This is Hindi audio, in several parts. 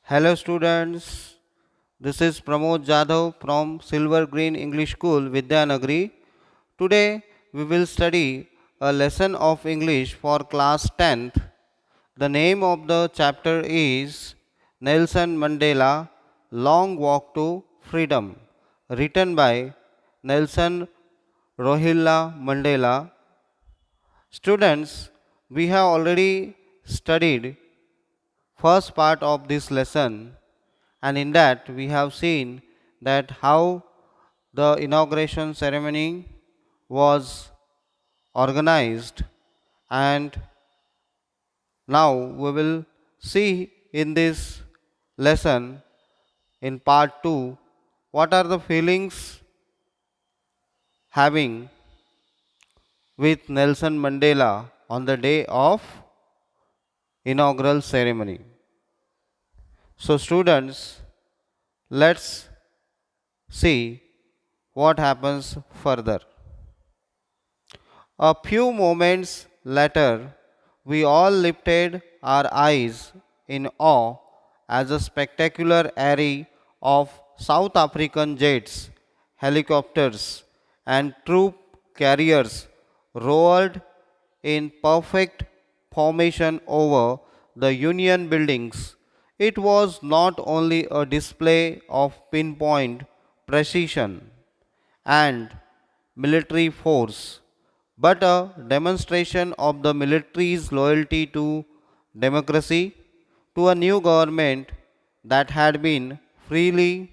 Hello students, this is Pramod Jadhav from Silver Green English School, Vidyanagari. Today we will study a lesson of English for class 10th. The name of the chapter is Nelson Mandela Long Walk to Freedom, written by Nelson Rohilla Mandela. Students, we have already studied first part of this lesson, and in that we have seen that how the inauguration ceremony was organized, and now we will see in this lesson in part 2 what are the feelings having with Nelson Mandela on the day of inaugural ceremony. So students, let's see what happens further. A few moments later, we all lifted our eyes in awe as a spectacular array of South African jets, helicopters, and troop carriers roared in perfect formation over the Union buildings. It was not only a display of pinpoint precision and military force, but a demonstration of the military's loyalty to democracy, to a new government that had been freely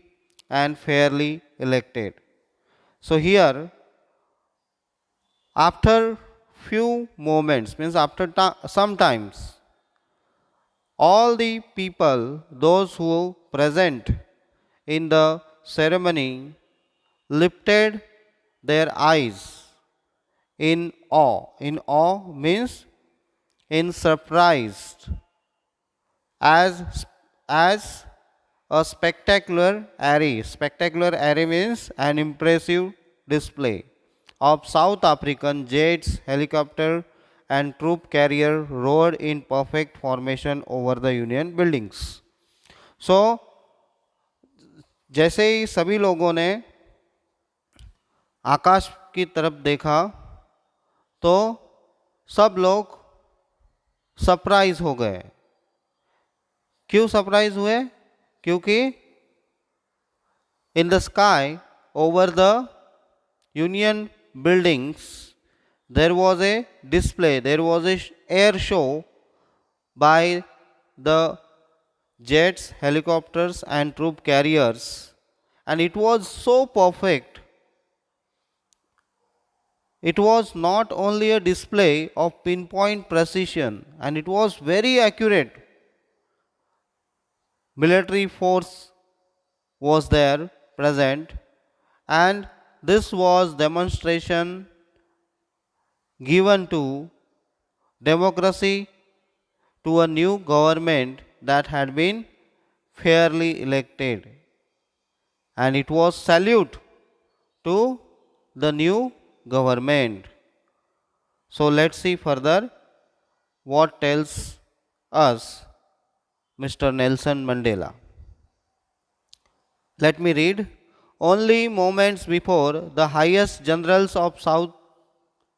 and fairly elected. So here, after few moments, means after sometimes, all the people, those who present in the ceremony, lifted their eyes in awe. In awe means in surprise, as a spectacular array. Spectacular array means an impressive display of South African jets, helicopter, and troop carrier roared in perfect formation over the Union buildings. So, जैसे ही सभी लोगों ने आकाश की तरफ देखा तो सब लोग सरप्राइज हो गए. क्यों सरप्राइज हुए? क्योंकि in the sky over the union buildings there was a display, there was a air show by the jets, helicopters, and troop carriers, and it was so perfect. It was not only a display of pinpoint precision, and it was very accurate. Military force was there present, and this was demonstration given to democracy, to a new government that had been fairly elected, and it was salute to the new government. So let's see further what tells us Mr. Nelson Mandela. Let me read. Only moments before, the highest generals of South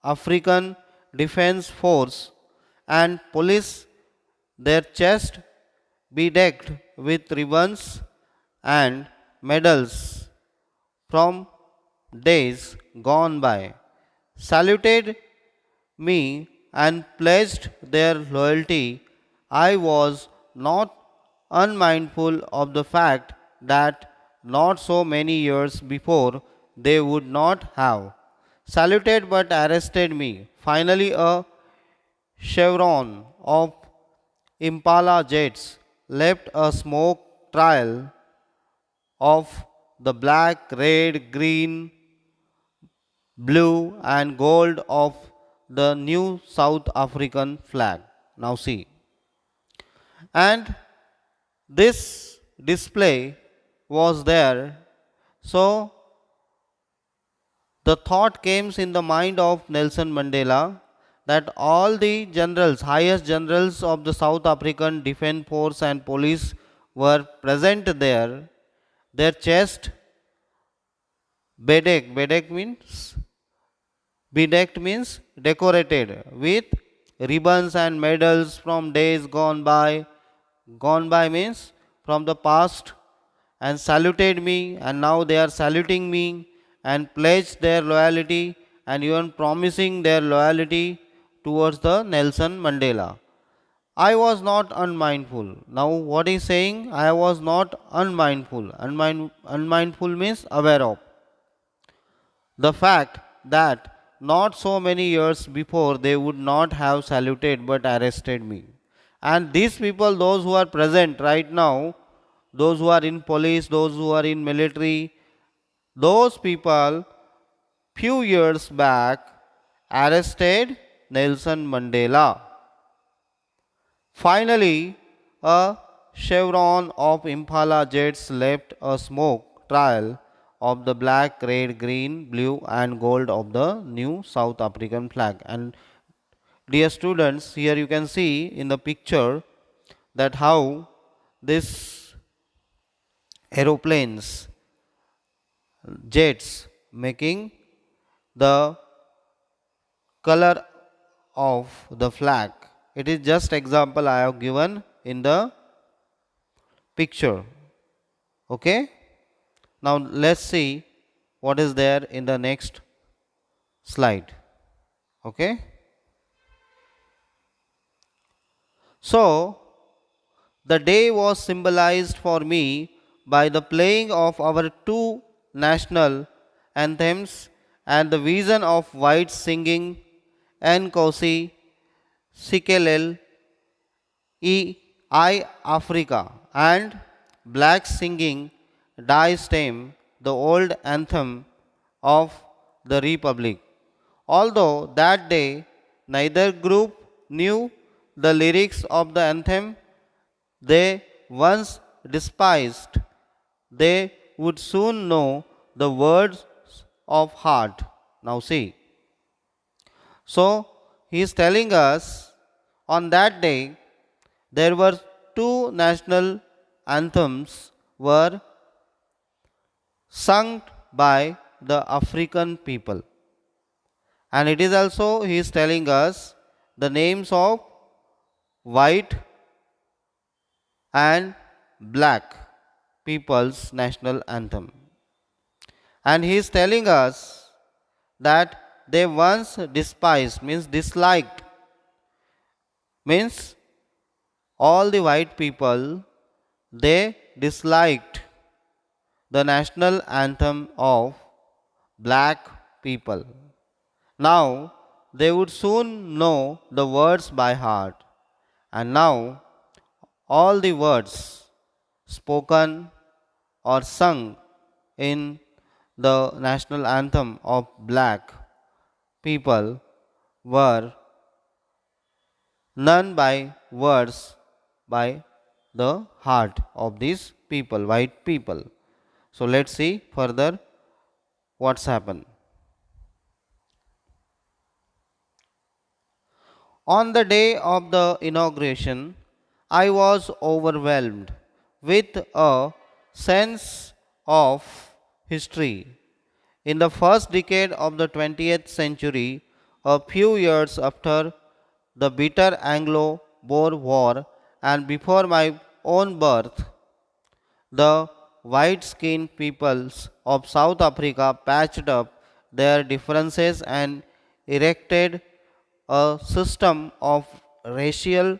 African Defence Force and police, their chest bedecked with ribbons and medals from days gone by, saluted me and pledged their loyalty. I was not unmindful of the fact that not so many years before they would not have saluted but arrested me. Finally, a chevron of Impala jets left a smoke trail of the black, red, green, blue, and gold of the new South African flag. Now, see. And this display was there. So, the thought came in the mind of Nelson Mandela that all the generals, highest generals of the South African Defence Force and Police were present there, their chest bedecked means decorated with ribbons and medals from days gone by. Gone by means from the past, and saluted me, and now they are saluting me and pledged their loyalty and even promising their loyalty towards the Nelson Mandela. I was not unmindful. Now what is saying? I was not unmindful. Unmindful means aware of the fact that not so many years before they would not have saluted but arrested me. And these people, those who are present right now, those who are in police, those who are in military, those people few years back arrested Nelson Mandela. Finally, a chevron of Impala jets left a smoke trail of the black, red, green, blue, and gold of the new South African flag. And dear students, here you can see in the picture that how this aeroplanes, jets, making the color of the flag. It is just example I have given in the picture. Okay. Now let's see what is there in the next slide. Okay. So the day was symbolized for me by the playing of our two national anthems and the vision of whites singing Nkosi Sikelel I Africa and blacks singing Die Stem, the old anthem of the Republic. Although that day neither group knew the lyrics of the anthem they once despised, they would soon know the words of heart. Now see. So he is telling us on that day there were two national anthems were sung by the African people. And it is also he is telling us the names of white and black people's national anthem. And he is telling us that they once despised means disliked means all the white people they disliked the national anthem of black people. Now they would soon know the words by heart. And now all the words spoken or sung in the national anthem of black people were none by words by the heart of these people, white people. So let's see further what's happened. On the day of the inauguration, I was overwhelmed with a sense of history. In the first decade of the 20th century, a few years after the bitter Anglo Boer War and before my own birth, the white skinned peoples of South Africa patched up their differences and erected a system of racial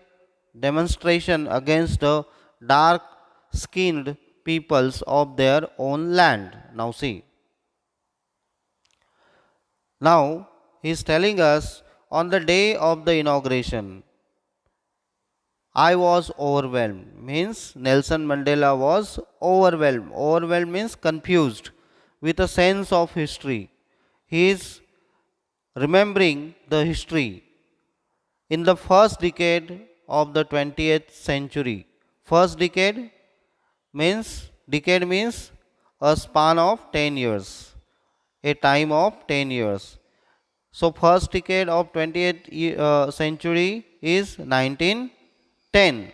demonstration against the dark skinned peoples of their own land. Now, see. Now, he is telling us on the day of the inauguration, I was overwhelmed. Means Nelson Mandela was overwhelmed. Overwhelmed means confused with a sense of history. He is remembering the history in the first decade of the 20th century. First decade means a span of 10 years, a time of 10 years. So first decade of 20th century is 1910.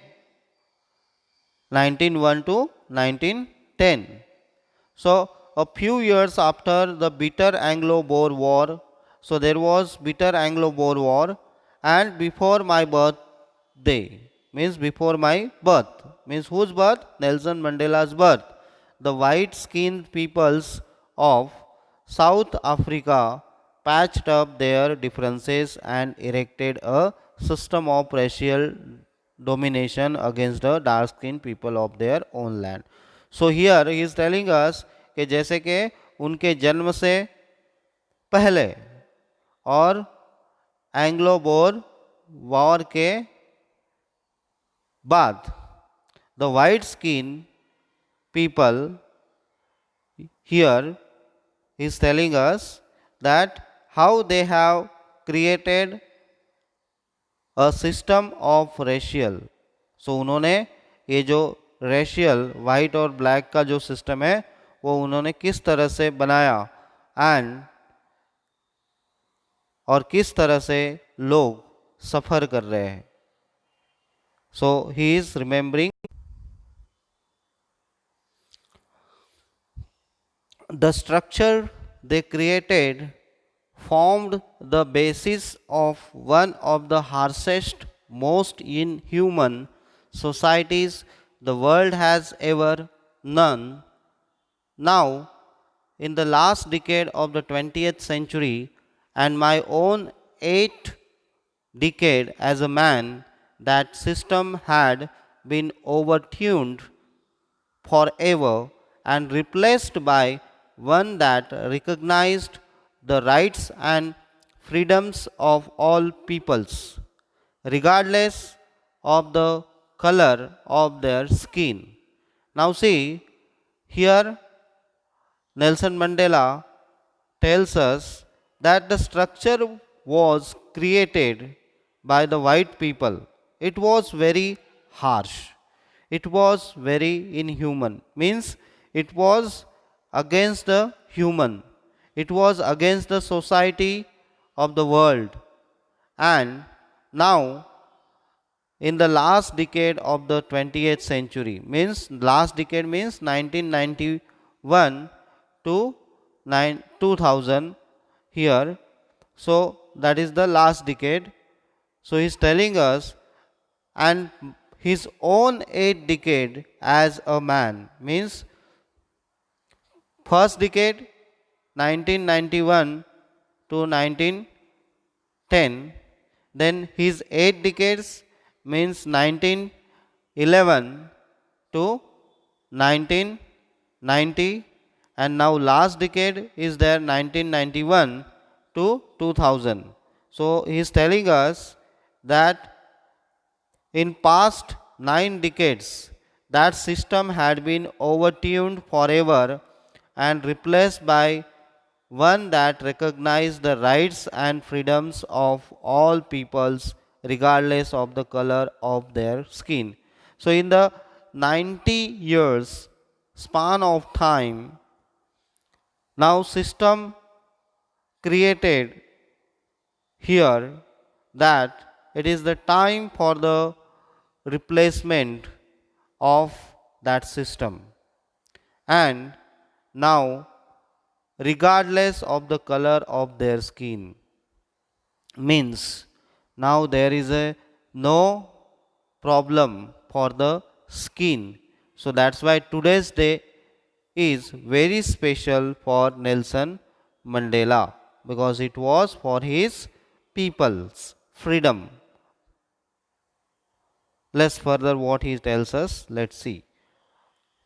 1901 to 1910. So a few years after the bitter Anglo-Boer War, so there was bitter Anglo-Boer War, and before my birthday, means before my birth, means whose birth? Nelson Mandela's birth. The white-skinned peoples of South Africa patched up their differences and erected a system of racial domination against the dark-skinned people of their own land. So here he is telling us कि जैसे कि उनके जन्म से पहले और एंग्लो बोर वॉर के बाद the white skin people here is telling us that how they have created a system of racial. So उन्होंने ये जो रेशियल वाइट और ब्लैक का जो सिस्टम है वो उन्होंने किस तरह से बनाया एंड और किस तरह से लोग सफ़र कर रहे हैं. So he is remembering the structure they created formed the basis of one of the harshest, most inhuman societies the world has ever known. Now, in the last decade of the 20th century and my own 8th decade as a man, that system had been overturned forever and replaced by one that recognized the rights and freedoms of all peoples, regardless of the color of their skin. Now, see, here Nelson Mandela tells us that the structure was created by the white people. It was very harsh. It was very inhuman. Means it was against the human. It was against the society of the world. And now, in the last decade of the 20th century, means last decade means 1991 to 2000 here. So that is the last decade. So he is telling us, and his own 8th decade as a man, means first decade 1991 to 1910, then his 8 decades means 1911 to 1990, and now last decade is there 1991 to 2000. So he is telling us that in past 9 decades that system had been overturned forever and replaced by one that recognized the rights and freedoms of all peoples regardless of the color of their skin. So in the 90 years span of time, now system created here that it is the time for the replacement of that system. And now, regardless of the color of their skin, means now there is a no problem for the skin. So that's why today's day is very special for Nelson Mandela, because it was for his people's freedom. Let's further what he tells us. Let's see.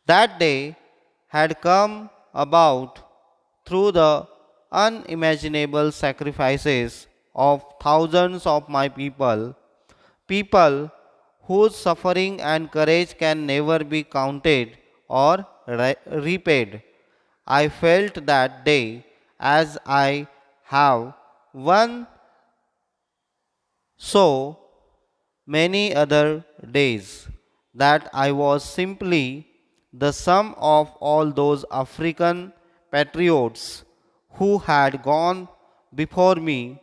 That day had come about through the unimaginable sacrifices of thousands of my people, people whose suffering and courage can never be counted or repaid. I felt that day as I have one so many other days, that I was simply the sum of all those African patriots who had gone before me.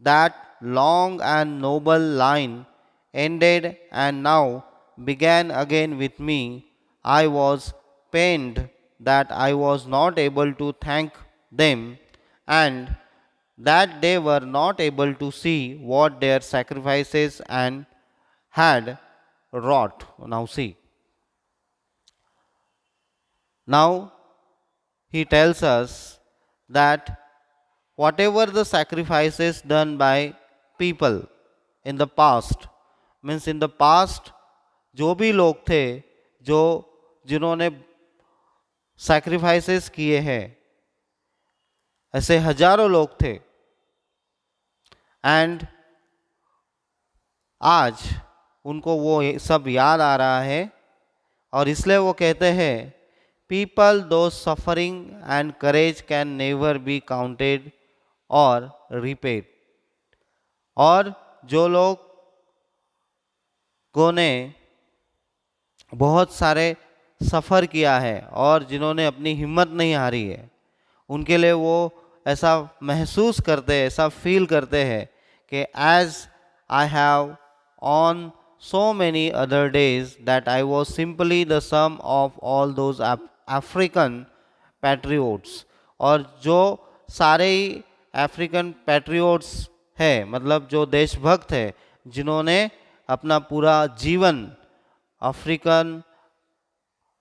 That long and noble line ended, and now began again with me. I was pained that I was not able to thank them and that they were not able to see what their sacrifices and had wrought. Now see. Now he tells us that whatever the sacrifices done by people in the past, means in the past जो भी लोग थे जो जिन्होंने सैक्रिफाइसेस किए हैं, ऐसे हजारों लोग थे, एंड आज उनको वो सब याद आ रहा है और इसलिए वो कहते हैं पीपल दो suffering and courage can never be counted और रिपेड। और जो लोगों ने बहुत सारे सफ़र किया है और जिन्होंने अपनी हिम्मत नहीं हारी है, उनके लिए वो ऐसा महसूस करते हैं, ऐसा फील करते हैं कि as I have on so many other days that I was simply the sum of all those African patriots। और जो सारे ही अफ्रीकन पैट्रियोट्स है, मतलब जो देशभक्त है जिन्होंने अपना पूरा जीवन अफ्रीकन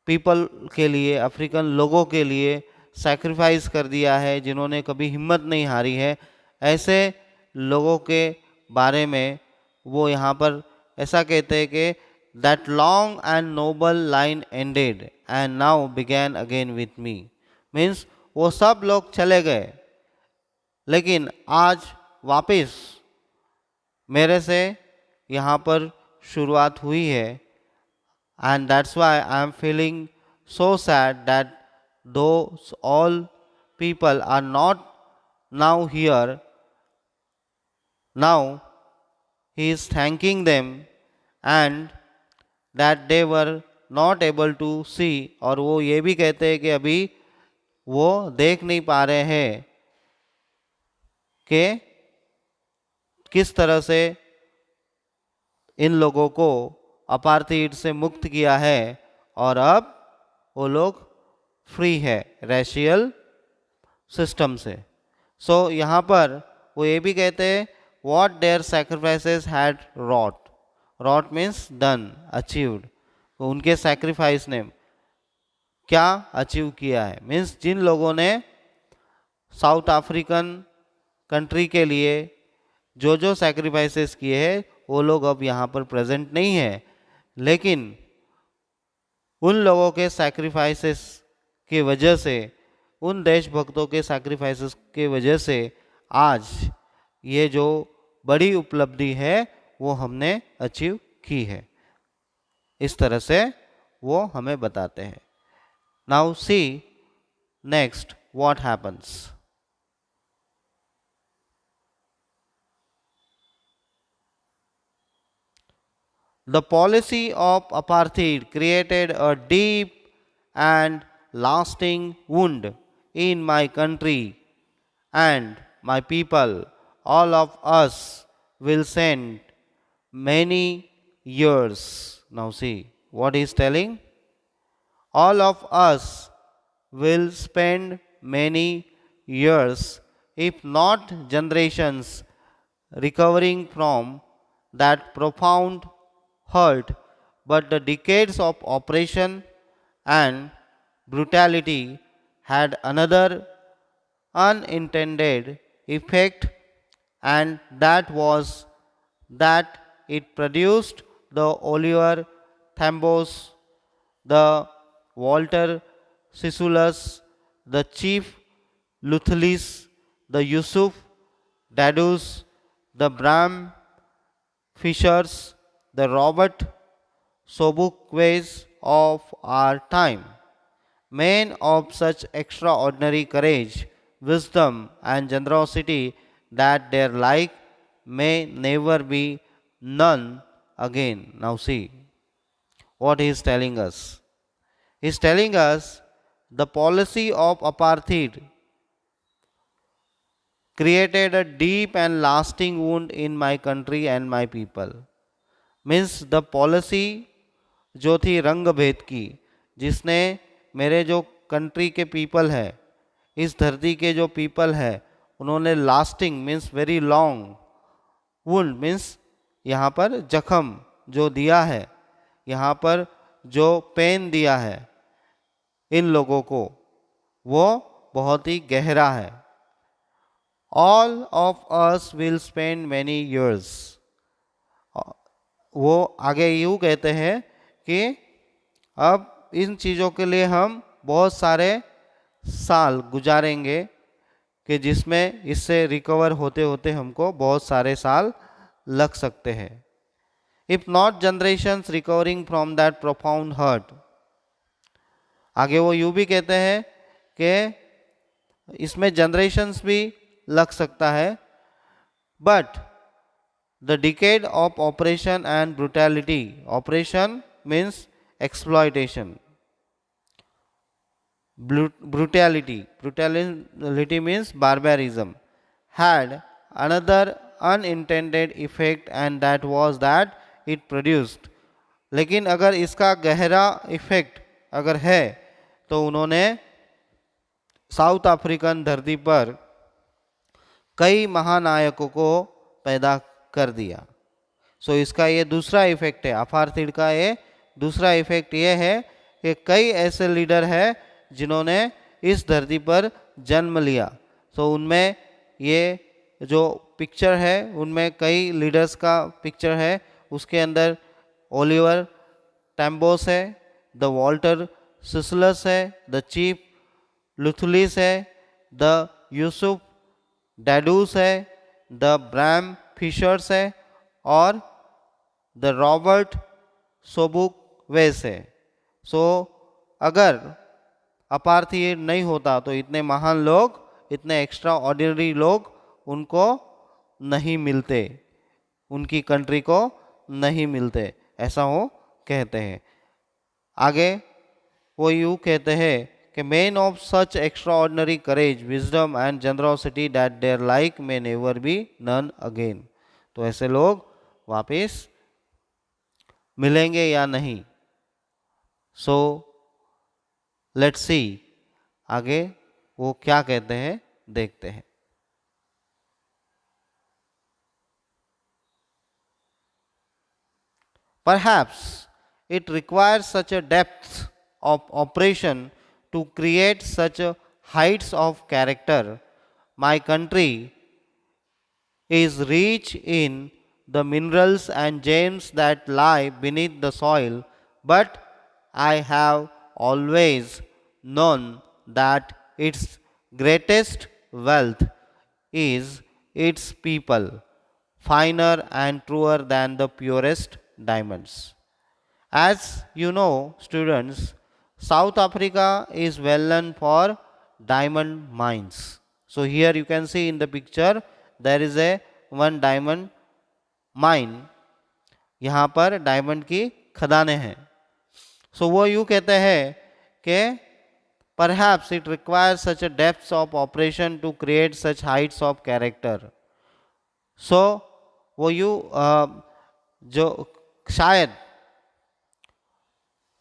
पीपल के लिए, अफ्रीकन लोगों के लिए सैक्रिफाइस कर दिया है, जिन्होंने कभी हिम्मत नहीं हारी है, ऐसे लोगों के बारे में वो यहाँ पर ऐसा कहते हैं कि that long and noble line ended and now began again with me. Means वो सब लोग चले गए लेकिन आज वापस मेरे से यहाँ पर शुरुआत हुई है, and that's why I am feeling so sad that those all people are not now here. Now he is thanking them and that they were not able to see। और वो ये भी कहते हैं कि अभी वो देख नहीं पा रहे हैं कि किस तरह से इन लोगों को अपार्थाइड से मुक्त किया है और अब वो लोग फ्री है रेशियल सिस्टम से। सो यहाँ पर वो ये भी कहते हैं what their sacrifices had wrought. Wrought means done, achieved. तो उनके सैक्रिफाइस ने क्या अचीव किया है, मीन्स जिन लोगों ने साउथ अफ्रीकन कंट्री के लिए जो जो सैक्रिफाइसेस किए हैं वो लोग अब यहाँ पर प्रेजेंट नहीं है, लेकिन उन लोगों के सैक्रिफाइसेस की वजह से, उन देशभक्तों के सैक्रिफाइसेस की वजह से आज ये जो बड़ी उपलब्धि है वो हमने अचीव की है। इस तरह से वो हमें बताते हैं। Now see next what happens. The policy of apartheid created a deep and lasting wound in my country and my people. All of us will send many years. Now see what he is telling. All of us will spend many years, if not generations, recovering from that profound hurt, but the decades of oppression and brutality had another unintended effect, and that was that it produced the Oliver Thambos, the Walter Sissulus, the Chief Luthalis, the Yusuf Dadus, the Bram Fishers, the Robert Sobukways of our time, men of such extraordinary courage, wisdom, and generosity that their like may never be known again. Now see what he is telling us. He is telling us the policy of apartheid created a deep and lasting wound in my country and my people. Means the policy जो थी रंग भेद की, जिसने मेरे जो कंट्री के पीपल है, इस धरती के जो पीपल है, उन्होंने lasting means very long, wound means यहाँ पर जख्म जो दिया है, यहाँ पर जो पेन दिया है इन लोगों को, वो बहुत ही गहरा है। All of us will spend many years, वो आगे यूँ कहते हैं कि अब इन चीज़ों के लिए हम बहुत सारे साल गुजारेंगे, कि जिसमें इससे रिकवर होते होते हमको बहुत सारे साल लग सकते हैं। If not generations recovering from that profound hurt, आगे वो यूँ भी कहते हैं कि इसमें जनरेशंस भी लग सकता है, but the decade of operation and brutality, operation means exploitation, brutality means barbarism, had another unintended effect, and that was that it produced, लेकिन अगर इसका गहरा इफेक्ट अगर है तो उन्होंने साउथ अफ्रीकन धरती पर कई महानायकों को पैदा कर दिया। सो इसका ये दूसरा इफेक्ट है, अपार्थाइड का ये दूसरा इफेक्ट ये है कि कई ऐसे लीडर हैं जिन्होंने इस धरती पर जन्म लिया। तो उनमें ये जो पिक्चर है उनमें कई लीडर्स का पिक्चर है, उसके अंदर ओलिवर टैम्बोस है, द वॉल्टर सिसलस है, द चीफ लुथुलिस है, द यूसुफ डैडूस है, द ब्रैम फिशर्स है और द रॉबर्ट सोबुकवेस है। सो अगर अपार्थाइड नहीं होता तो इतने महान लोग, इतने एक्स्ट्रा ऑर्डिनरी लोग उनको नहीं मिलते, उनकी कंट्री को नहीं मिलते, ऐसा वो कहते हैं। आगे वो यूँ कहते हैं कि man of such extraordinary courage wisdom and generosity that their like may never be known again, तो ऐसे लोग वापस मिलेंगे या नहीं। सो लेट्स सी आगे वो क्या कहते हैं, देखते हैं। Perhaps it requires such a depth of operation to create such a heights of character. My country is rich in the minerals and gems that lie beneath the soil, but I have always known that its greatest wealth is its people, finer and truer than the purest diamonds. As you know, students, South Africa is well known for diamond mines. So here you can see in the picture there is a one diamond mine, यहाँ पर डायमंड की खदानें हैं। सो वो यूँ कहते हैं कि perhaps it requires such a depth of operation to create such heights of character. So वो यूँ जो शायद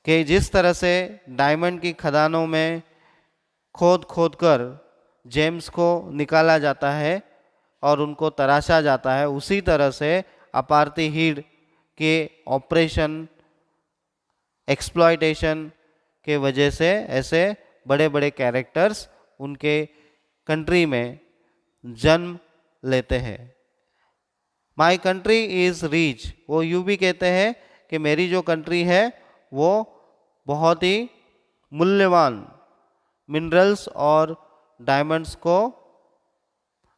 कि जिस तरह से डायमंड की खदानों में खोद खोद कर जेम्स को निकाला जाता है और उनको तराशा जाता है, उसी तरह से अपार्थाइड के ऑपरेशन एक्सप्लॉयटेशन के वजह से ऐसे बड़े बड़े कैरेक्टर्स उनके कंट्री में जन्म लेते हैं। माई कंट्री इज़ रिच, वो यूँ भी कहते हैं कि मेरी जो कंट्री है वो बहुत ही मूल्यवान मिनरल्स और डायमंड्स को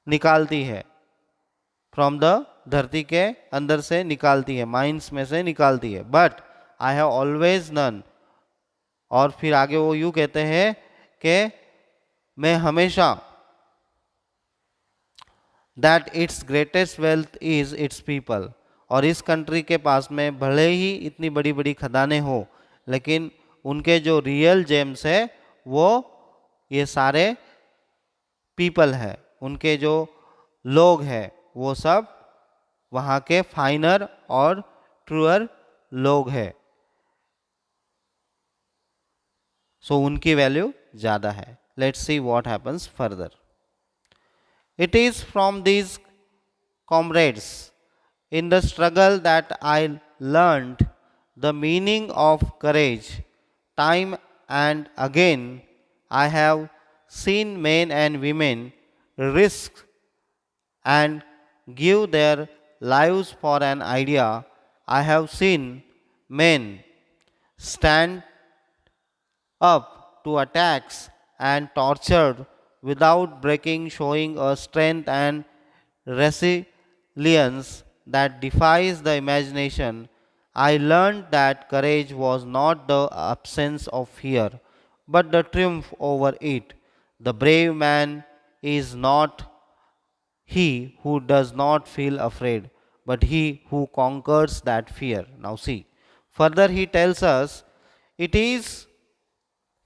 निकालती है, फ्रॉम द धरती के अंदर से निकालती है, माइंस में से निकालती है। But I have always known, और फिर आगे वो यूँ कहते हैं कि मैं हमेशा that it's greatest wealth is it's people, और इस कंट्री के पास में भले ही इतनी बड़ी बड़ी खदानें हो, लेकिन उनके जो रियल जेम्स है वो ये सारे पीपल है, उनके जो लोग हैं वो सब वहाँ के फाइनर और ट्रूअर लोग हैं। सो उनकी वैल्यू ज़्यादा है. Let's see what happens further. It is from these comrades in the struggle that I learned the meaning of courage. Time and again, I have seen men and women risk and give their lives for an idea. I have seen men stand up to attacks and tortured without breaking, showing a strength and resilience that defies the imagination. I learned that courage was not the absence of fear, but the triumph over it. The brave man is not he who does not feel afraid, but he who conquers that fear. Now, see, further he tells us it is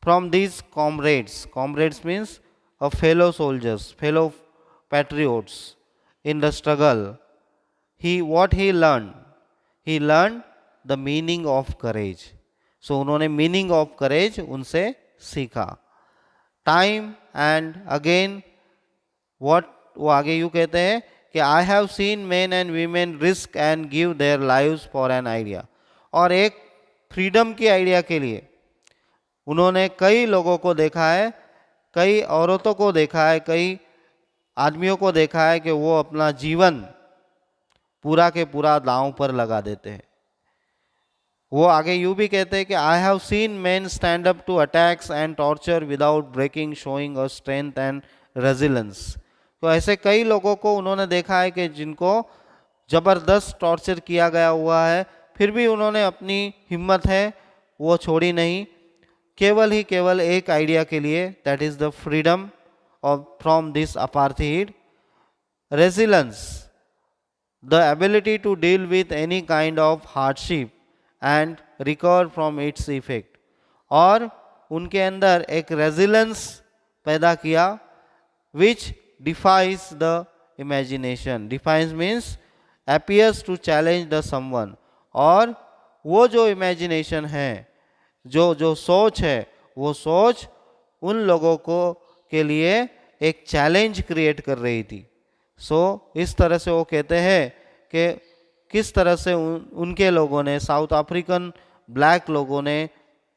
from these comrades. Comrades means a fellow soldiers, fellow patriots in the struggle. He learned? He learned the meaning of courage. So उन्होंने meaning of courage उनसे सीखा. Time and again what वो आगे यूँ कहते हैं कि I have seen men and women risk and give their lives for an idea. और एक फ्रीडम की आइडिया के लिए उन्होंने कई लोगों को देखा है, कई औरतों को देखा है, कई आदमियों को देखा है कि वो अपना जीवन पूरा के पूरा दांव पर लगा देते हैं. वो आगे यूं भी कहते हैं कि I have seen men stand up to attacks and torture without breaking, showing a strength and resilience. तो ऐसे कई लोगों को उन्होंने देखा है कि जिनको जबरदस्त टॉर्चर किया गया हुआ है, फिर भी उन्होंने अपनी हिम्मत है वो छोड़ी नहीं, केवल एक आइडिया के लिए, that is the freedom of from this apartheid. Resilience, the ability to deal with any kind of hardship and recover from its effect. और उनके अंदर एक रेजिलेंस पैदा किया which defies the imagination. Defies means appears to challenge the someone. और वो जो इमेजिनेशन है, जो जो सोच है, वो सोच उन लोगों को के लिए एक चैलेंज क्रिएट कर रही थी. इस तरह से वो कहते हैं कि किस तरह से उनके लोगों ने, साउथ अफ्रीकन ब्लैक लोगों ने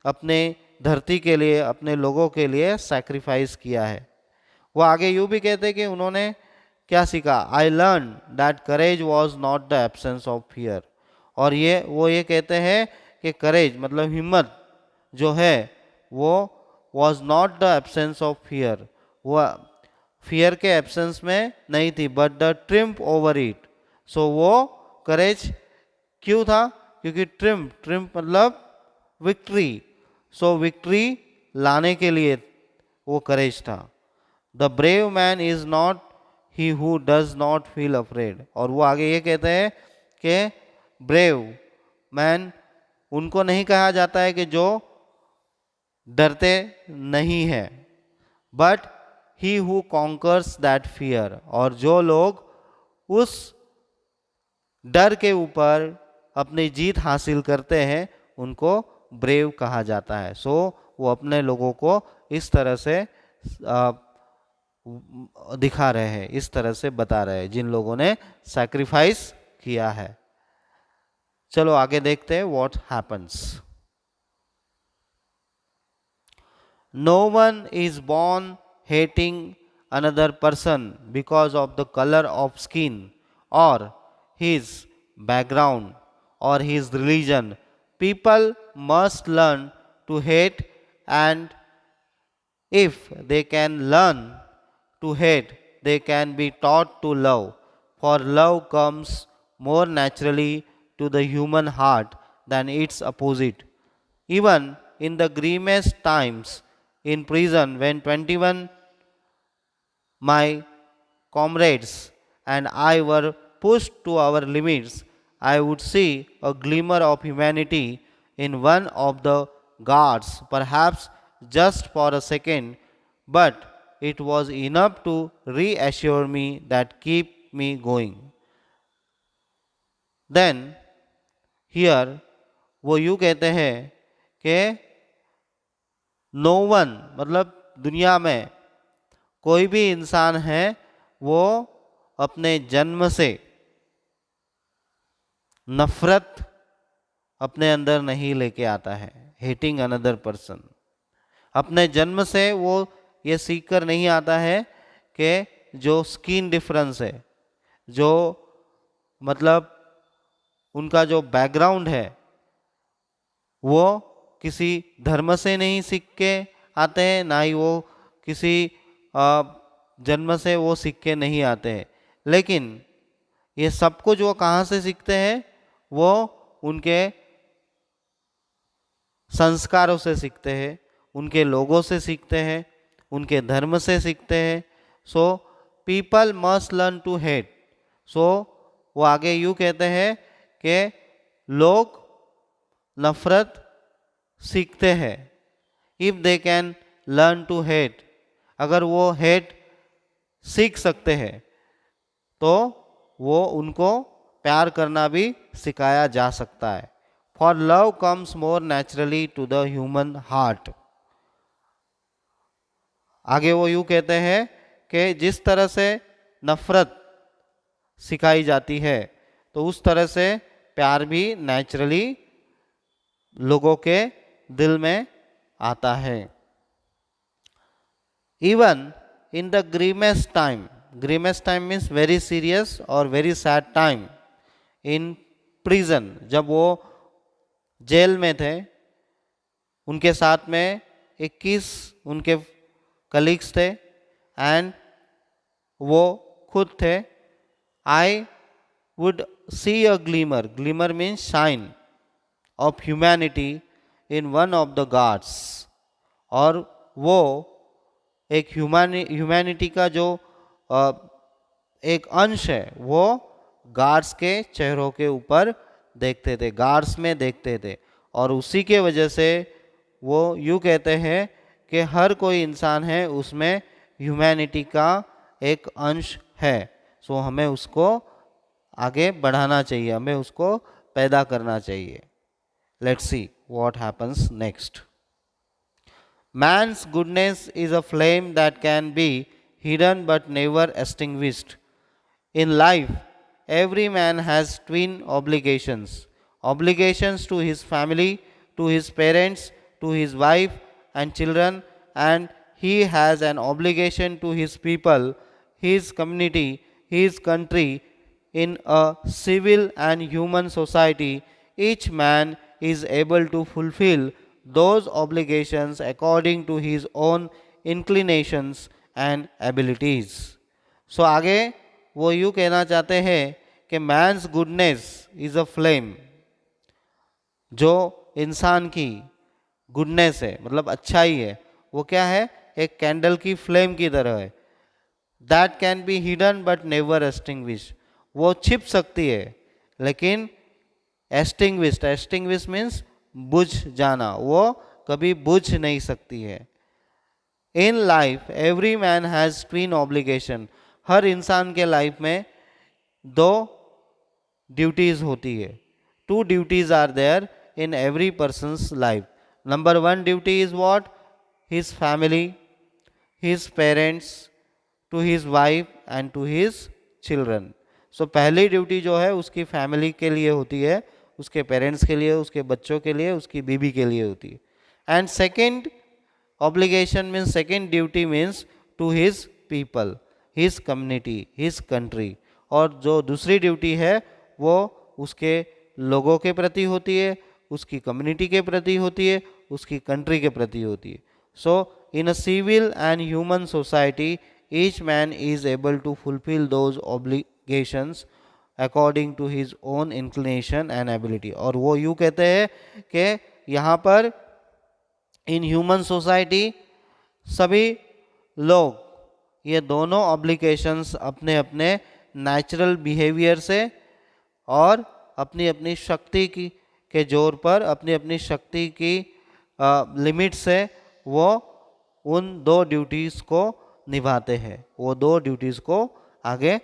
अपने धरती के लिए, अपने लोगों के लिए सैक्रिफाइस किया है. वो आगे यूँ भी कहते हैं कि उन्होंने क्या सीखा. I learn that courage was not the absence of fear. और वो ये कहते हैं कि करेज मतलब हिम्मत जो है वो was not the absence of fear, वो फियर के एब्सेंस में नहीं थी, but the triumph over it. वो करेज क्यों था? क्योंकि ट्रिम्प मतलब विक्ट्री. विक्ट्री लाने के लिए वो करेज था. The brave man is not he who does not feel afraid. और वो आगे ये कहते हैं कि ब्रेव मैन उनको नहीं कहा जाता है कि जो डरते नहीं है, but he who conquers that fear. और जो लोग उस डर के ऊपर अपनी जीत हासिल करते हैं उनको ब्रेव कहा जाता है. वो अपने लोगों को इस तरह से दिखा रहे हैं, इस तरह से बता रहे हैं जिन लोगों ने सैक्रिफाइस किया है. चलो आगे देखते हैं what happens. No one is born hating another person because of the color of skin or his background or his religion. People must learn to hate, and if they can learn to hate, they can be taught to love. For love comes more naturally to the human heart than its opposite. Even in the grimest times in prison, when 21 my comrades and I were pushed to our limits, I would see a glimmer of humanity in one of the guards, perhaps just for a second, but it was enough to reassure me that keep me going. Then here वो यूँ कहते हैं कि नो वन मतलब दुनिया में कोई भी इंसान है वो अपने जन्म से नफरत अपने अंदर नहीं लेके आता है, हेटिंग अनदर पर्सन। अपने जन्म से वो ये सीख कर नहीं आता है कि जो स्किन डिफरेंस है, जो मतलब उनका जो बैकग्राउंड है, वो किसी धर्म से नहीं सीख के आते हैं, ना ही वो किसी जन्म से वो सीख के नहीं आते हैं। लेकिन ये सब कुछ वो कहाँ से सीखते हैं? वो उनके संस्कारों से सीखते हैं, उनके लोगों से सीखते हैं, उनके धर्म से सीखते हैं। So people must learn to hate. So वो आगे यूँ कहते हैं कि लोग नफरत सीखते हैं। If they can learn to hate, अगर वो हेट सीख सकते हैं तो वो उनको प्यार करना भी सिखाया जा सकता है। For love comes more naturally to the human heart. आगे वो यूं कहते हैं कि जिस तरह से नफरत सिखाई जाती है तो उस तरह से प्यार भी नेचुरली लोगों के दिल में आता है। Even in the grimmest time means very serious और very sad time in prison, जब वो जेल में थे, उनके साथ में 21 उनके कलीग्स थे एंड वो खुद थे। I would see a glimmer means shine of humanity in one of the guards. और वो एक ह्यूमैनिटी का जो एक अंश है वो गार्ड्स के चेहरों के ऊपर देखते थे, गार्ड्स में देखते थे। और उसी के वजह से वो यूँ कहते हैं कि हर कोई इंसान है उसमें ह्यूमैनिटी का एक अंश है। सो हमें उसको आगे बढ़ाना चाहिए, हमें उसको पैदा करना चाहिए। Let's see what happens next. Man's goodness is a flame that can be hidden but never extinguished. In life, every man has twin obligations to his family, to his parents, to his wife and children, and he has an obligation to his people, his community, his country. In a civil and human society, each man is able to fulfill those obligations according to his own inclinations and abilities. So आगे वो यूँ कहना चाहते हैं कि man's goodness is a flame, जो इंसान की गुडनेस है मतलब अच्छाई है, वो क्या है? एक कैंडल की फ्लेम की तरह है। That can be hidden but never extinguish, वो छिप सकती है लेकिन एक्सटिंग्विश मीन्स बुझ जाना, वो कभी बुझ नहीं सकती है। In life every man has twin obligation, हर इंसान के लाइफ में दो ड्यूटीज होती है। Two duties are there in every person's life. Number one duty is what? His family, his parents, to his wife and to his children. So पहली ड्यूटी जो है उसकी फैमिली के लिए होती है, उसके पेरेंट्स के लिए, उसके बच्चों के लिए, उसकी बीबी के लिए होती है। And second obligation means, second duty means to his people, his community, his country. और जो दूसरी ड्यूटी है वो उसके लोगों के प्रति होती है, उसकी कम्युनिटी के प्रति होती है, उसकी कंट्री के प्रति होती है। So in a civil and human society each man is able to fulfil those obligations according to his own inclination and ability. और वो यूँ कहते हैं कि यहाँ पर इन ह्यूमन सोसाइटी सभी लोग ये दोनों ऑब्लिगेशंस अपने अपने नेचुरल बिहेवियर से और अपनी अपनी शक्ति की के जोर पर, अपनी अपनी शक्ति की लिमिट से वो उन दो ड्यूटीज़ को निभाते हैं, वो दो ड्यूटीज़ को आगे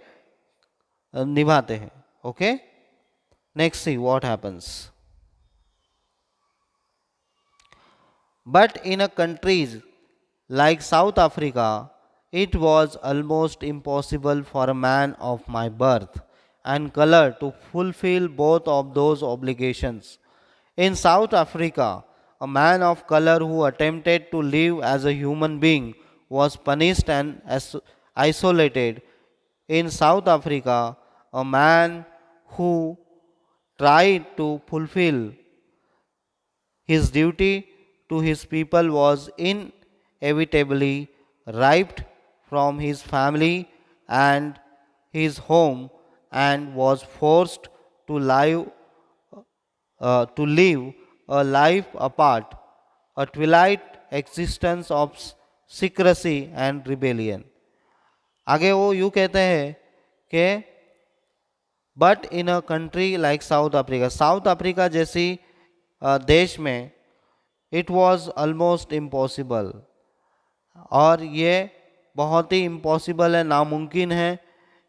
निभाते हैं। Okay, next see what happens. But in a countries like South Africa, it was almost impossible for a man of my birth and color to fulfill both of those obligations. In South Africa, a man of color who attempted to live as a human being was punished and isolated. In South Africa, a man who tried to fulfill his duty to his people was inevitably ripped from his family and his home and was forced to live a life apart, a twilight existence of secrecy and rebellion. आगे वो यूँ कहते हैं कि but in a country like south Africa जैसी देश में इट वॉज ऑलमोस्ट इम्पॉसिबल, और ये बहुत ही इम्पॉसिबल है, नामुमकिन है,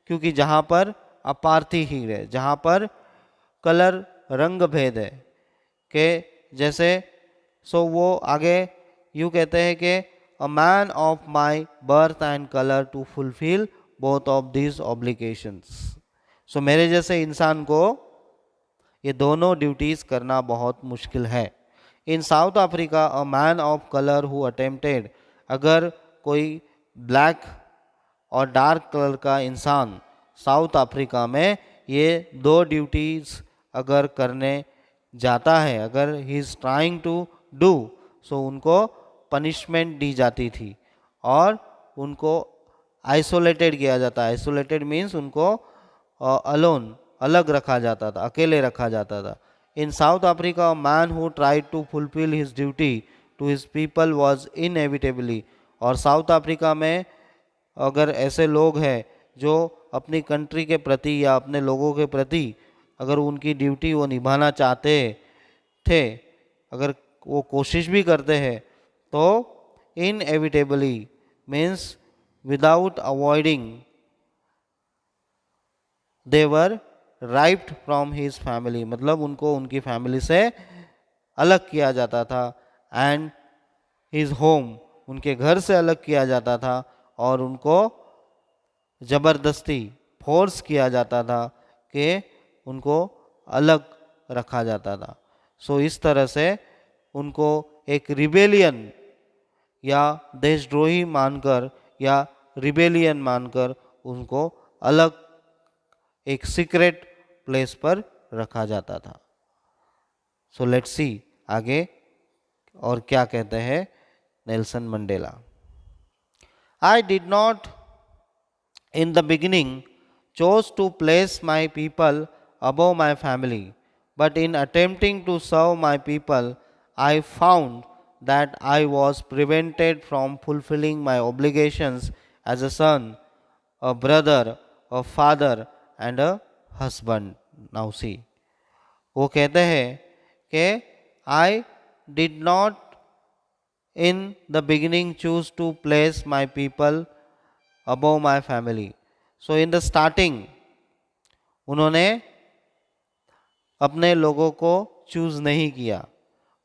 क्योंकि जहाँ पर अपार्थी है, जहाँ पर कलर रंग भेद है कि जैसे वो आगे यूँ कहते हैं कि a man of my birth and colour to fulfil both of this obligations. मेरे जैसे इंसान को ये दोनों ड्यूटीज़ करना बहुत मुश्किल है। In South Africa a man of colour who attempted, अगर कोई ब्लैक और डार्क कलर का इंसान साउथ अफ्रीका में ये दो ड्यूटीज़ अगर करने जाता है, अगर he is trying to do, उनको पनिशमेंट दी जाती थी और उनको आइसोलेटेड किया जाता। आइसोलेटेड मीन्स उनको अलोन, अलग रखा जाता था, अकेले रखा जाता था। In South Africa man who tried to fulfil his duty to his people was inevitably, और साउथ अफ्रीका में अगर ऐसे लोग हैं जो अपनी कंट्री के प्रति या अपने लोगों के प्रति अगर उनकी ड्यूटी वो निभाना चाहते थे, अगर वो कोशिश भी करते हैं, तो inevitably means without avoiding they were ripped from his family, मतलब उनको उनकी फैमिली से अलग किया जाता था, एंड हिज होम, उनके घर से अलग किया जाता था, और उनको ज़बरदस्ती फोर्स किया जाता था कि उनको अलग रखा जाता था। इस तरह से उनको एक रिबेलियन या देशद्रोही मानकर या रिबेलियन मानकर उनको अलग एक सीक्रेट प्लेस पर रखा जाता था। लेट्स सी आगे और क्या कहते हैं Nelson Mandela. I did not in the beginning chose to place my people above my family, but in attempting to serve my people, I found that I was prevented from fulfilling my obligations as a son, a brother, a father, and a husband. Now see, वो कहते हैं कि I did not in the beginning choose to place my people above my family. In the starting उन्होंने अपने लोगों को चूज नहीं किया,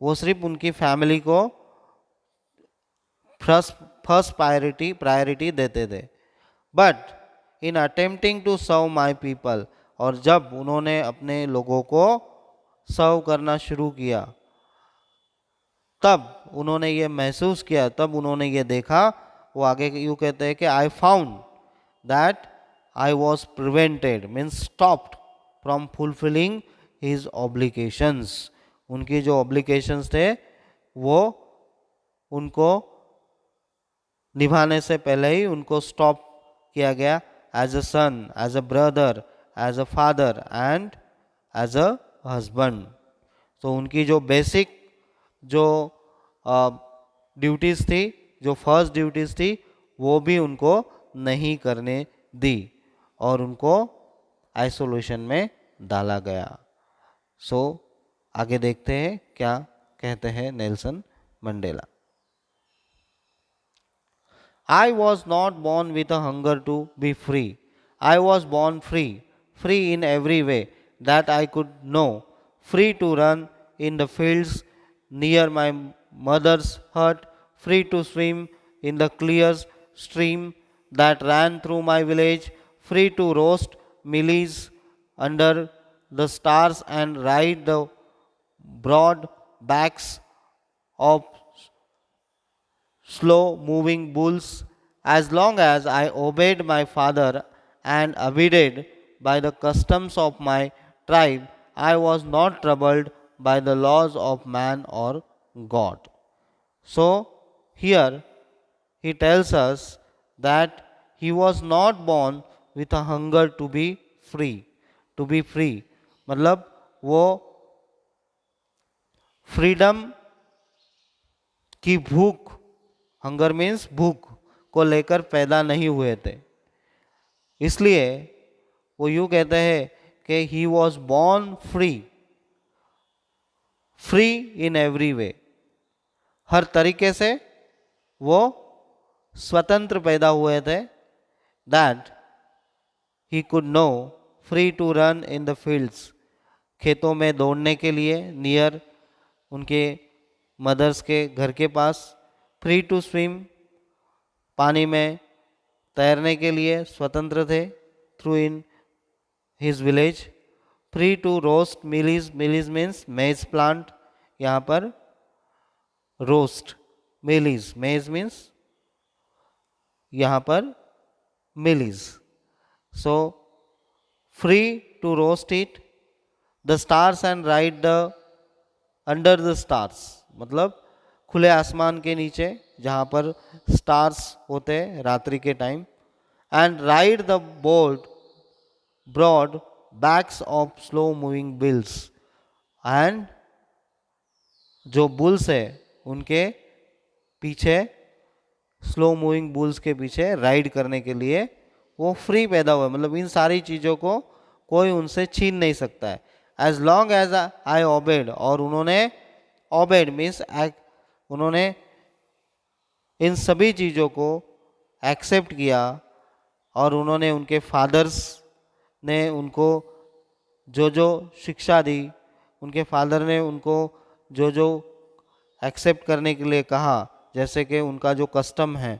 वो सिर्फ उनकी फैमिली को फर्स्ट प्रायोरिटी देते थे। But in attempting to serve my people, और जब उन्होंने अपने लोगों को सर्व करना शुरू किया, तब उन्होंने ये महसूस किया, तब उन्होंने ये देखा, वो आगे यूँ कहते हैं कि I found that I was prevented means stopped from fulfilling his obligations. उनकी जो ऑब्लिगेशंस थे वो उनको निभाने से पहले ही उनको स्टॉप किया गया, as a son, as a brother, as a father and as a husband. उनकी जो बेसिक जो ड्यूटीज़ थी, जो फर्स्ट ड्यूटीज़ थी, वो भी उनको नहीं करने दी और उनको आइसोलेशन में डाला गया। आगे देखते हैं क्या कहते हैं Nelson Mandela. I was not born with a hunger to be free. I was born free, free in every way that I could know, free to run in the fields near my mother's hut, free to swim in the clear stream that ran through my village, free to roast mealies under the stars and ride the broad backs of slow moving bulls. As long as I obeyed my father and abided by the customs of my tribe, I was not troubled by the laws of man or God. So, here he tells us that he was not born with a hunger to be free, to be free. मतलब वो फ्रीडम की भूख, हंगर मीन्स भूख को लेकर पैदा नहीं हुए थे। इसलिए वो यूं कहते हैं कि he was born free, free in every way, हर तरीके से वो स्वतंत्र पैदा हुए थे। That he could know, free to run in the fields, खेतों में दौड़ने के लिए, नियर उनके मदर्स के घर के पास, फ्री टू स्विम, पानी में तैरने के लिए स्वतंत्र थे, through in his village, free to roast mealies, mealies means maize plant, यहाँ पर रोस्ट मिलीज, मेज मीन्स यहाँ पर mealies, so free to roast it, the stars and ride the under the stars, मतलब खुले आसमान के नीचे जहाँ पर स्टार्स होते हैं रात्रि के time, and ride the board broad backs of slow moving bulls, and जो बुल्स है उनके पीछे, स्लो मूविंग बुल्स के पीछे राइड करने के लिए वो फ्री पैदा हुआ। मतलब इन सारी चीज़ों को कोई उनसे छीन नहीं सकता है। As long as I obeyed, और उन्होंने ओबेड मीन्स उन्होंने इन सभी चीज़ों को एक्सेप्ट किया, और उन्होंने उनके फादर्स ने उनको जो जो शिक्षा दी, उनके फादर ने उनको जो जो एक्सेप्ट करने के लिए कहा, जैसे कि उनका जो कस्टम है,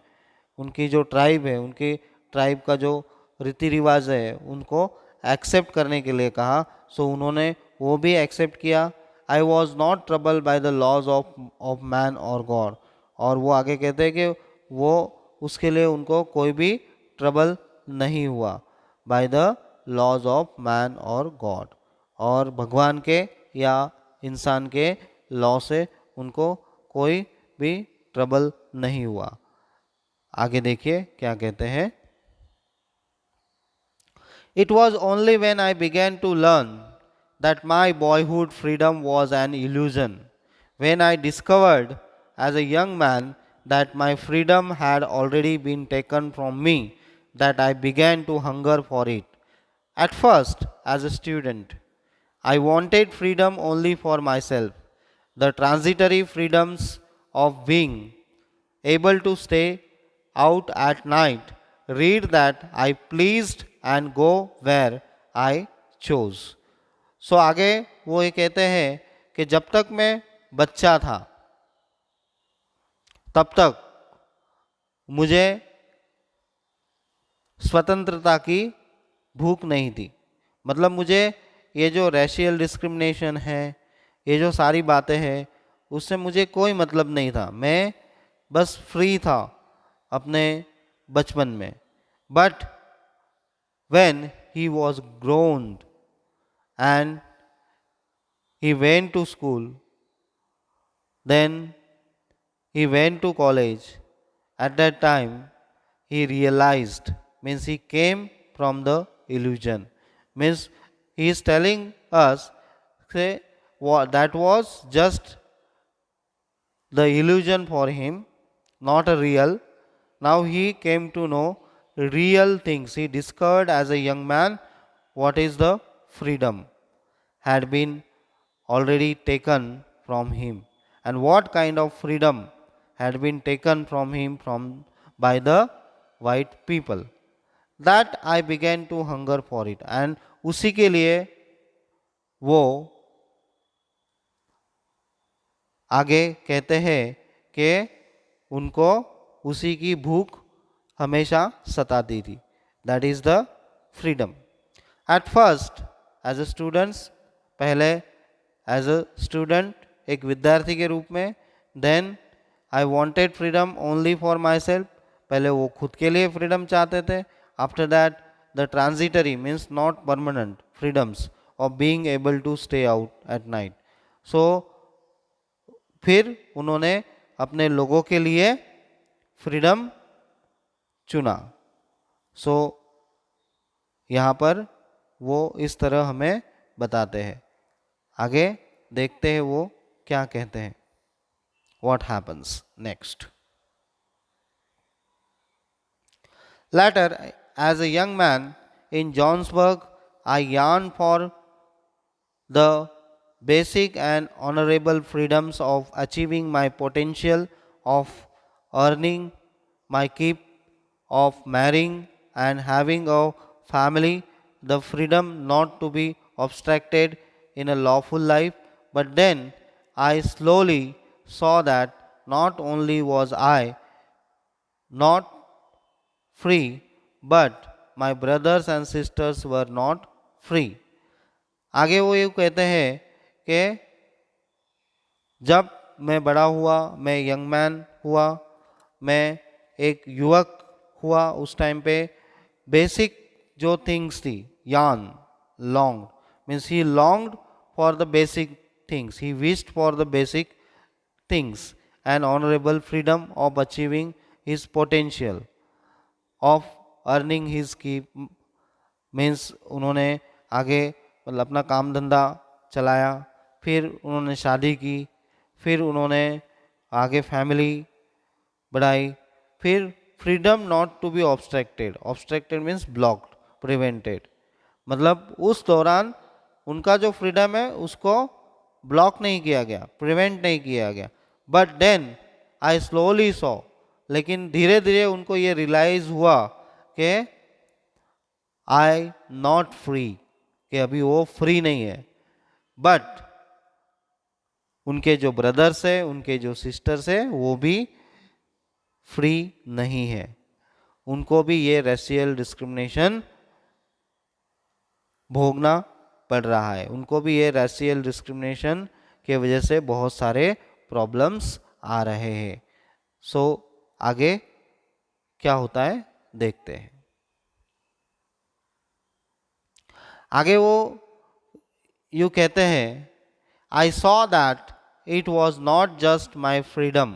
उनकी जो ट्राइब है, उनकी ट्राइब का जो रीति रिवाज है, उनको एक्सेप्ट करने के लिए कहा। सो उन्होंने वो भी एक्सेप्ट किया। I was not trouble by the laws of man और गॉड, और वो आगे कहते हैं कि वो उसके लिए उनको कोई भी ट्रबल नहीं हुआ, by the laws of man और गॉड, और भगवान के या इंसान के लॉ से उनको कोई भी ट्रबल नहीं हुआ। आगे देखिए क्या कहते हैं। It was only when I began to learn that my boyhood freedom was an illusion. When I discovered as a young man that my freedom had already been taken from me, that I began to hunger for it. At first, as a student, I wanted freedom only for myself, the transitory freedoms of being able to stay out at night, read that I pleased, and go where I chose. सो आगे वो ये कहते हैं कि जब तक मैं बच्चा था तब तक मुझे स्वतंत्रता की भूख नहीं थी। मतलब मुझे ये जो रेशियल डिस्क्रिमिनेशन है, ये जो सारी बातें हैं, उससे मुझे कोई मतलब नहीं था। मैं बस फ्री था अपने बचपन में। But when he was ग्रोन्ड and he went to school, then he went to college. At that time he realized, means he came from the illusion, means he is telling us, say, that was just the illusion for him, not a real. Now he came to know real things. He discovered as a young man what is the freedom had been already taken from him, and what kind of freedom had been taken from him by the white people, that I began to hunger for it. And उसी के लिए वो आगे कहते हैं कि उनको उसी की भूख हमेशा सताती थी. That is the freedom. At first as a students, पहले एज अ स्टूडेंट एक विद्यार्थी के रूप में, then I wanted freedom only for myself, पहले वो खुद के लिए फ्रीडम चाहते थे. After that the transitory means not permanent freedoms of being able to stay out at night. So फिर उन्होंने अपने लोगों के लिए फ्रीडम चुना. सो यहाँ पर वो इस तरह हमें बताते हैं. आगे देखते हैं वो क्या कहते हैं. What happens next? Later, as a young man in Johannesburg, I yearned for the basic and honorable freedoms of achieving my potential, of earning my keep, of marrying and having a family, the freedom not to be obstructed in a lawful life. But then I slowly saw that not only was I not free, but my brothers and sisters were not free. आगे वो ये कहते हैं कि जब मैं बड़ा हुआ, मैं यंग मैन हुआ, मैं एक युवक हुआ, उस टाइम पे बेसिक जो थिंग्स थी, यान long means he longed for the basic things, he wished for the basic things and honorable freedom of achieving his potential, of earning his keep means उन्होंने आगे मतलब अपना काम धंधा चलाया, फिर उन्होंने शादी की, फिर उन्होंने आगे फैमिली बढ़ाई, फिर freedom not to be obstructed, obstructed means blocked, prevented, मतलब उस दौरान उनका जो फ्रीडम है उसको ब्लॉक नहीं किया गया, प्रिवेंट नहीं किया गया. But then I slowly saw, लेकिन धीरे धीरे उनको ये रियलाइज हुआ कि आई नॉट फ्री, कि अभी वो फ्री नहीं है. बट उनके जो ब्रदर्स है, उनके जो सिस्टर्स है, वो भी फ्री नहीं है. उनको भी ये रेशियल डिस्क्रिमिनेशन भोगना पड़ रहा है. उनको भी ये रेशियल डिस्क्रिमिनेशन के वजह से बहुत सारे प्रॉब्लम्स आ रहे हैं. सो आगे क्या होता है देखते हैं. आगे वो यूँ कहते हैं, I saw that it was not just my freedom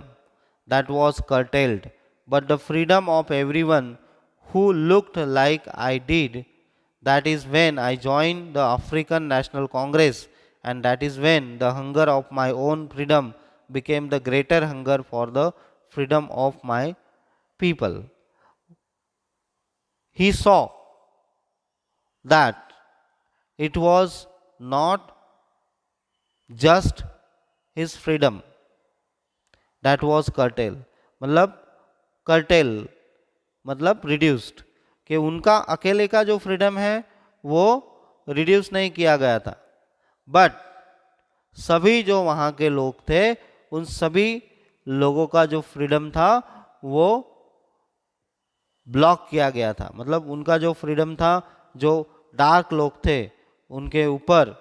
that was curtailed, but the freedom of everyone who looked like I did. That is when I joined the African National Congress, and that is when the hunger of my own freedom became the greater hunger for the freedom of my people. He saw that it was not just his freedom that was curtailed, मतलब curtail मतलब reduced, कि उनका अकेले का जो फ्रीडम है वो रिड्यूस नहीं किया गया था, बट सभी जो वहाँ के लोग थे उन सभी लोगों का जो फ्रीडम था वो ब्लॉक किया गया था. मतलब उनका जो फ्रीडम था, जो डार्क लोग थे उनके ऊपर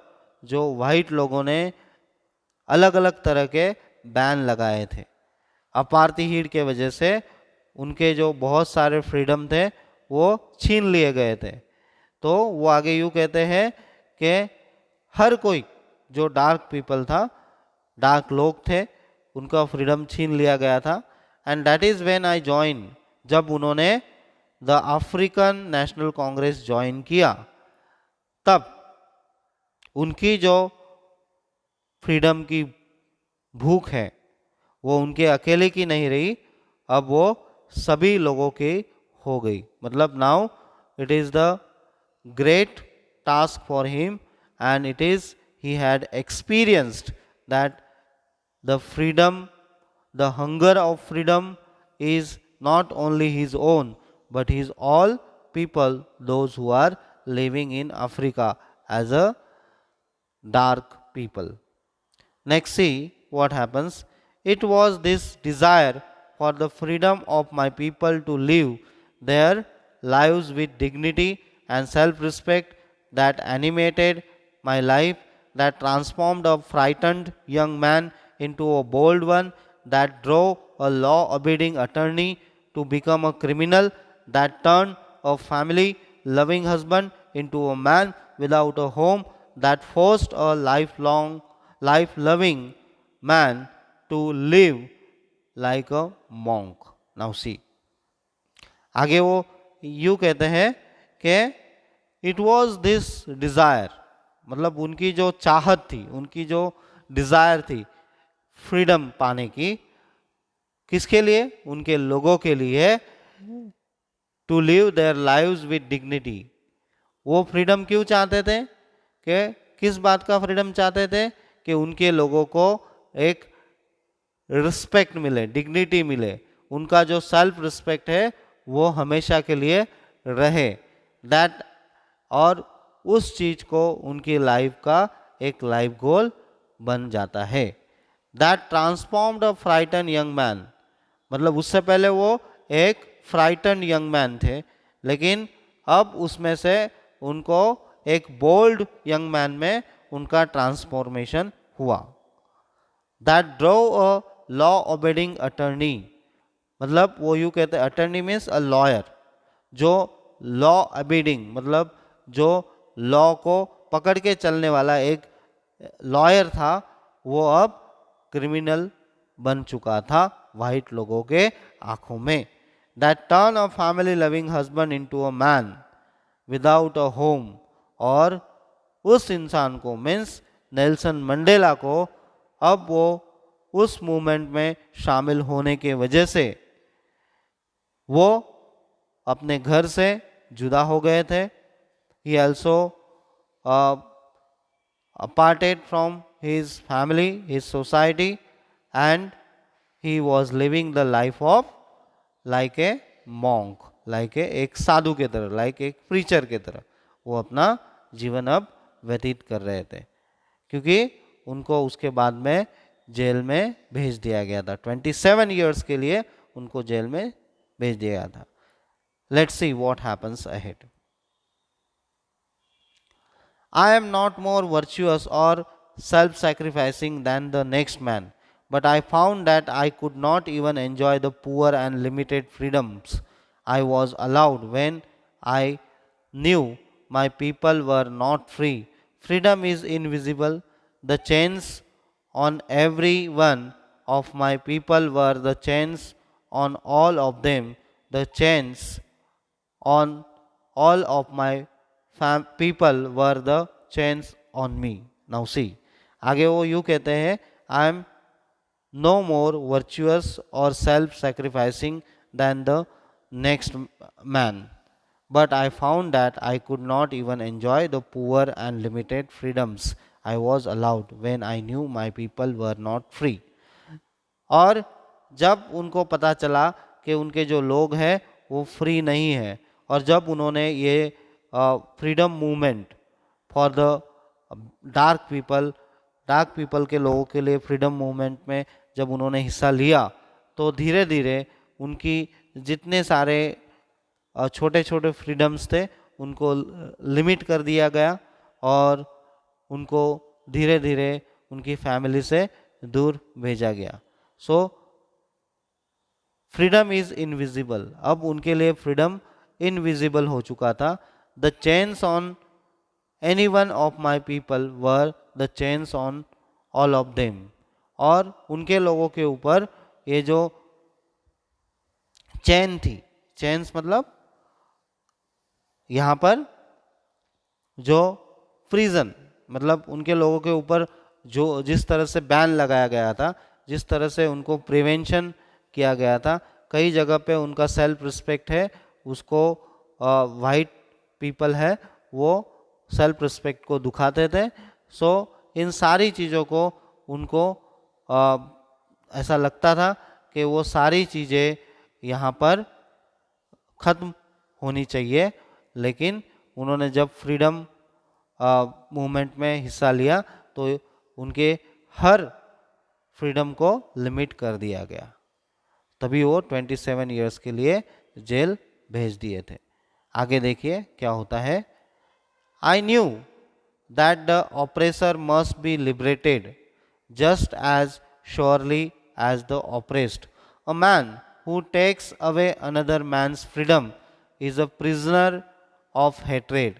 जो वाइट लोगों ने अलग अलग तरह के बैन लगाए थे. अपार्टीहीड के वजह से उनके जो बहुत सारे फ्रीडम थे वो छीन लिए गए थे. तो वो आगे यूँ कहते हैं कि हर कोई जो डार्क पीपल था, डार्क लोग थे, उनका फ्रीडम छीन लिया गया था. And that is when I join, जब उन्होंने the African national Congress join किया, तब उनकी जो फ्रीडम की भूख है वो उनके अकेले की नहीं रही, अब वो सभी लोगों की हो गई. मतलब now it is the great task for him, and it is he had experienced that the freedom, the hunger of freedom is not only his own, but his all people, those who are living in Africa as a dark people. Next, see what happens. It was this desire for the freedom of my people to live their lives with dignity and self respect that animated my life, that transformed a frightened young man into a bold one, that drove a law abiding attorney to become a criminal, that turned a family loving husband into a man without a home, that forced a life loving man to live like a monk. Now see, आगे वो यू कहते हैं कि इट वॉज दिस डिज़ायर, मतलब उनकी जो चाहत थी, उनकी जो डिज़ायर थी फ्रीडम पाने की, किसके लिए? उनके लोगों के लिए, to live their lives with dignity. वो फ्रीडम क्यों चाहते थे? कि किस बात का फ्रीडम चाहते थे? कि उनके लोगों को एक रिस्पेक्ट मिले, डिग्निटी मिले, उनका जो सेल्फ रिस्पेक्ट है वो हमेशा के लिए रहे, दैट, और उस चीज को उनकी लाइफ का एक लाइफ गोल बन जाता है। That transformed a frighten young man, मतलब उससे पहले वो एक फ्राइटन यंग मैन थे, लेकिन अब उसमें से उनको एक बोल्ड यंग मैन में उनका ट्रांसफॉर्मेशन हुआ। That drove a law obeying attorney, मतलब वो यूँ कहते हैं, अटर्नी मीन्स अ लॉयर, जो लॉ अबीडिंग मतलब जो लॉ को पकड़ के चलने वाला एक लॉयर था, वो अब क्रिमिनल बन चुका था वाइट लोगों के आंखों में। That turn a family loving husband into a man without a home, और उस इंसान को मीन्स नेल्सन मंडेला को अब वो उस मूवमेंट में शामिल होने के वजह से वो अपने घर से जुदा हो गए थे। He also aparted from his family, his society, and he was living the life of like a monk, like एक साधु के तरह, like एक प्रीचर के तरह वो अपना जीवन अब व्यतीत कर रहे थे, क्योंकि उनको उसके बाद में जेल में भेज दिया गया था। 27 ईयर्स के लिए उनको जेल में भेज दिया गया था। Let's see what happens ahead. I am not more virtuous or self sacrificing than the next man, but I found that I could not even enjoy the poor and limited freedoms I was allowed when I knew my people were not free. Freedom is invisible. The chains on every one of my people were the chains on all of them. The chains on all of my people were the chains on me. Now see, आगे वो यूँ कहते हैं, I am no more virtuous or self-sacrificing than the next man, but I found that I could not even enjoy the poor and limited freedoms I was allowed when I knew my people were not free. और जब उनको पता चला कि उनके जो लोग हैं वो फ्री नहीं है, और जब उन्होंने ये freedom movement for the dark people के लोगों के लिए फ्रीडम मूवमेंट में जब उन्होंने हिस्सा लिया, तो धीरे धीरे उनकी जितने सारे छोटे छोटे फ्रीडम्स थे उनको लिमिट कर दिया गया, और उनको धीरे धीरे उनकी फैमिली से दूर भेजा गया। सो फ्रीडम इज इनविजिबल, अब उनके लिए फ्रीडम इनविजिबल हो चुका था। The chains on any one of my people were the chains on all of them, और उनके लोगों के ऊपर ये जो चैन थी, चेन्स मतलब यहाँ पर जो प्रिजन, मतलब उनके लोगों के ऊपर जो जिस तरह से बैन लगाया गया था, जिस तरह से उनको प्रिवेंशन किया गया था, कई जगह पे उनका सेल्फ रिस्पेक्ट है, उसको वाइट पीपल है वो सेल्फ रिस्पेक्ट को दुखाते थे। सो इन सारी चीज़ों को उनको ऐसा लगता था कि वो सारी चीज़ें यहाँ पर ख़त्म होनी चाहिए, लेकिन उन्होंने जब फ्रीडम मूवमेंट में हिस्सा लिया तो उनके हर फ्रीडम को लिमिट कर दिया गया, तभी वो 27 ईयर्स के लिए जेल भेज दिए थे। आगे देखिए क्या होता है। I knew that the oppressor must be liberated just as surely as the oppressed. A man who takes away another man's freedom is a prisoner of hatred.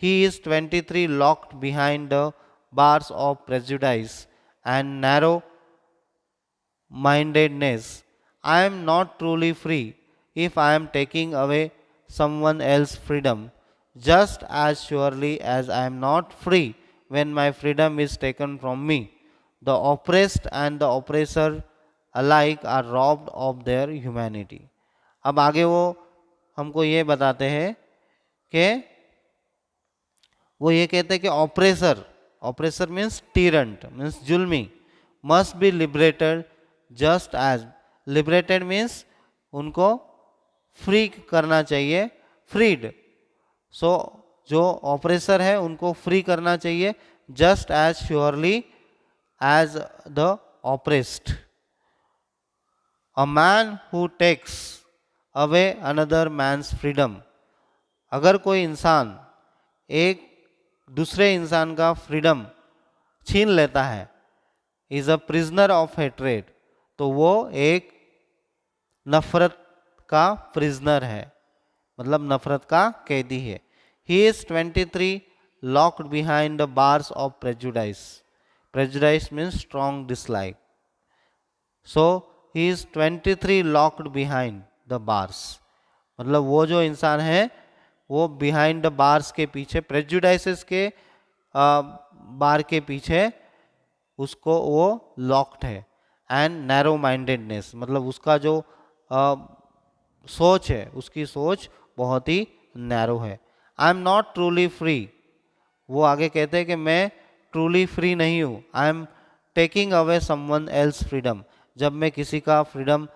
He is 23 locked behind the bars of prejudice and narrow mindedness. I am not truly free if I am taking away someone else's freedom, just as surely as I am not free when my freedom is taken from me. The oppressed and the oppressor alike are robbed of their humanity. अब आगे वो हमको ये बताते हैं कि वो ये कहते हैं कि ऑपरेसर मीन्स टीरंट मीन्स जुल्मी, must be liberated just as, liberated means उनको फ्री करना चाहिए, फ्रीड। सो जो ऑपरेसर है उनको फ्री करना चाहिए, just as surely as the oppressed. A man who takes away another man's freedom, अगर कोई इंसान एक दूसरे इंसान का फ्रीडम छीन लेता है, is a prisoner of hatred, तो वो एक नफरत का प्रिजनर है, मतलब नफरत का कैदी है। He is 23 locked behind the bars of prejudice. Prejudice means strong dislike. So he is 23 locked behind the bars. मतलब वो जो इंसान है वो behind the bars के पीछे, prejudices के बार के पीछे उसको वो लॉक्ड है। एंड नैरो माइंडेडनेस मतलब उसका जो सोच है, उसकी सोच बहुत ही नैरो है। आई एम नॉट ट्रूली फ्री, वो आगे कहते हैं कि मैं ट्रूली फ्री नहीं हूँ। I am taking away someone else freedom, जब मैं किसी का फ्रीडम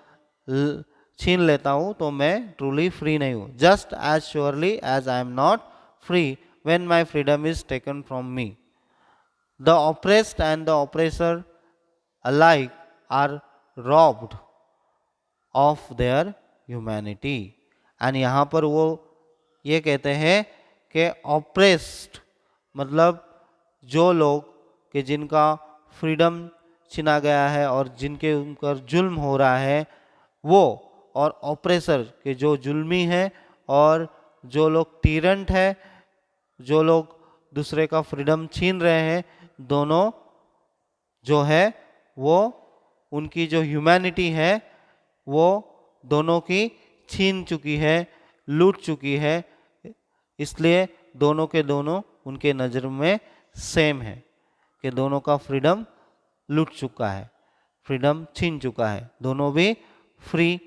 छीन लेता हूँ तो मैं ट्रूली फ्री नहीं हूँ। Just as surely as I am not free when my freedom is taken from me. The oppressed and the oppressor alike are robbed of their humanity. And यहाँ पर वो ये कहते हैं कि ऑपरेस्ड मतलब जो लोग कि जिनका फ्रीडम छीना गया है और जिनके ऊपर जुल्म हो रहा है वो, और ऑपरेसर के जो जुल्मी है और जो लोग टीरंट है, जो लोग दूसरे का फ्रीडम छीन रहे हैं, दोनों जो है वो उनकी जो ह्यूमैनिटी है वो दोनों की छीन चुकी है, लूट चुकी है। इसलिए दोनों के दोनों उनके नज़र में सेम है कि दोनों का फ्रीडम लूट चुका है, फ्रीडम छीन चुका है, दोनों भी फ्री